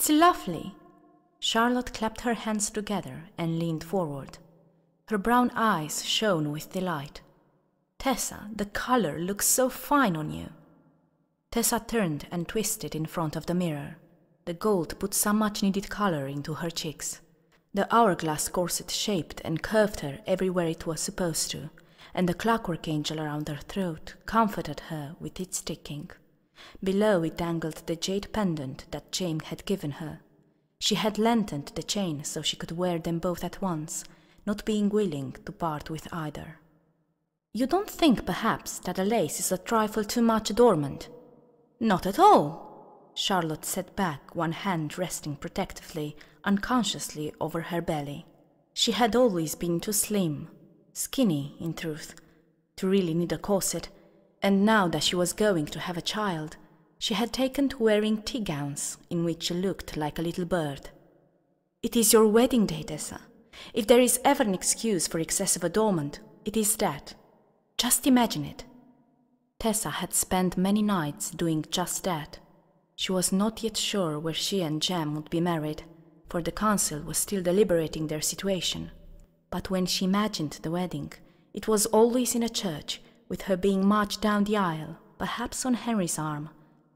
It's lovely. Charlotte clapped her hands together and leaned forward. Her brown eyes shone with delight. Tessa, the color looks so fine on you. Tessa turned and twisted in front of the mirror. The gold put some much-needed color into her cheeks. The hourglass corset shaped and curved her everywhere it was supposed to, and the clockwork angel around her throat comforted her with its ticking. Below it dangled the jade pendant that James had given her. She had lengthened the chain so she could wear them both at once, not being willing to part with either. You don't think, perhaps, that the lace is a trifle too much adornment? Not at all. Charlotte sat back, one hand resting protectively, unconsciously over her belly. She had always been too slim, skinny, in truth, to really need a corset, and now that she was going to have a child, she had taken to wearing tea gowns in which she looked like a little bird. It is your wedding day, Tessa. If there is ever an excuse for excessive adornment, it is that. Just imagine it. Tessa had spent many nights doing just that. She was not yet sure where she and Jem would be married, for the council was still deliberating their situation. But when she imagined the wedding, it was always in a church, with her being marched down the aisle, perhaps on Henry's arm,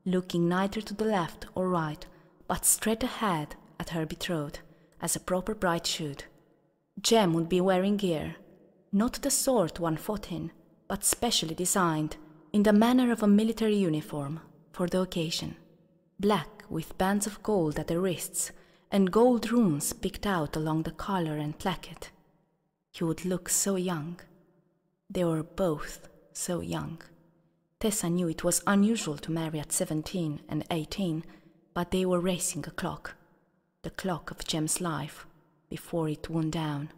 looking neither to the left or right, but straight ahead at her betrothed, as a proper bride should. Jem would be wearing gear, not the sort one fought in, but specially designed, in the manner of a military uniform, for the occasion. Black with bands of gold at the wrists, and gold runes picked out along the collar and placket. He would look so young. They were both so young. Tessa knew it was unusual to marry at 17 and 18, but they were racing a clock, the clock of Jem's life, before it wound down.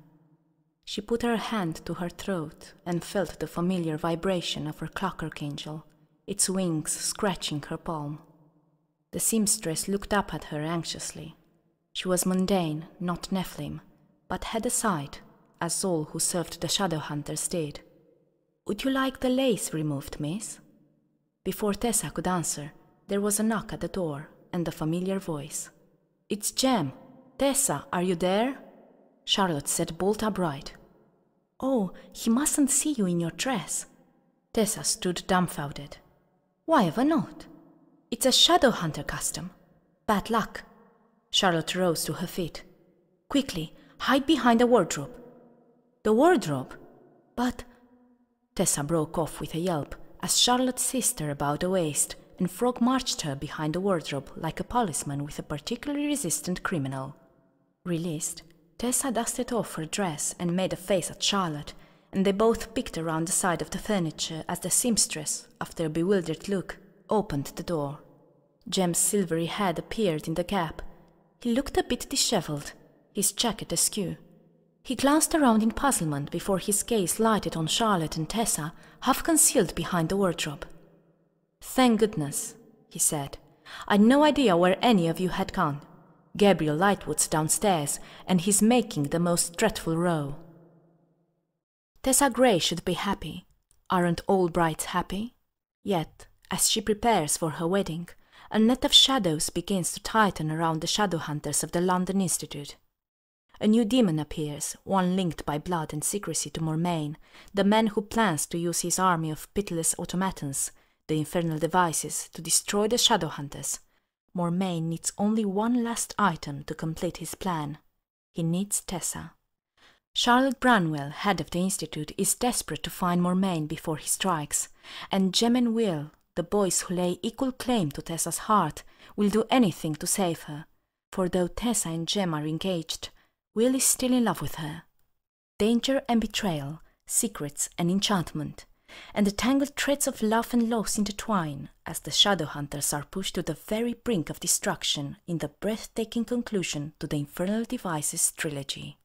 She put her hand to her throat and felt the familiar vibration of her clockwork angel, its wings scratching her palm. The seamstress looked up at her anxiously. She was mundane, not Nephilim, but had a sight, as all who served the shadow hunters did. Would you like the lace removed, miss? Before Tessa could answer, there was a knock at the door and a familiar voice. It's Jem. Tessa, are you there? Charlotte sat bolt upright. Oh, he mustn't see you in your dress. Tessa stood dumbfounded. Why ever not? It's a shadow hunter custom. Bad luck. Charlotte rose to her feet. Quickly, hide behind the wardrobe. The wardrobe? But... Tessa broke off with a yelp as Charlotte seized her about the waist and Frog marched her behind the wardrobe like a policeman with a particularly resistant criminal. Released, Tessa dusted off her dress and made a face at Charlotte, and they both picked around the side of the furniture as the seamstress, after a bewildered look, opened the door. Jem's silvery head appeared in the gap. He looked a bit dishevelled, his jacket askew. He glanced around in puzzlement before his gaze lighted on Charlotte and Tessa, half concealed behind the wardrobe. Thank goodness, he said. I'd no idea where any of you had gone. Gabriel Lightwood's downstairs, and he's making the most dreadful row. Tessa Gray should be happy. Aren't all brides happy? Yet, as she prepares for her wedding, a net of shadows begins to tighten around the shadow hunters of the London Institute. A new demon appears, one linked by blood and secrecy to Mormain, the man who plans to use his army of pitiless automatons, the Infernal Devices, to destroy the shadow hunters. Mormain needs only one last item to complete his plan. He needs Tessa. Charlotte Branwell, head of the Institute, is desperate to find Mormain before he strikes, and Jem and Will, the boys who lay equal claim to Tessa's heart, will do anything to save her, for though Tessa and Jem are engaged, Will is still in love with her. Danger and betrayal, secrets and enchantment, and the tangled threads of love and loss intertwine as the shadow hunters are pushed to the very brink of destruction in the breathtaking conclusion to the Infernal Devices Trilogy.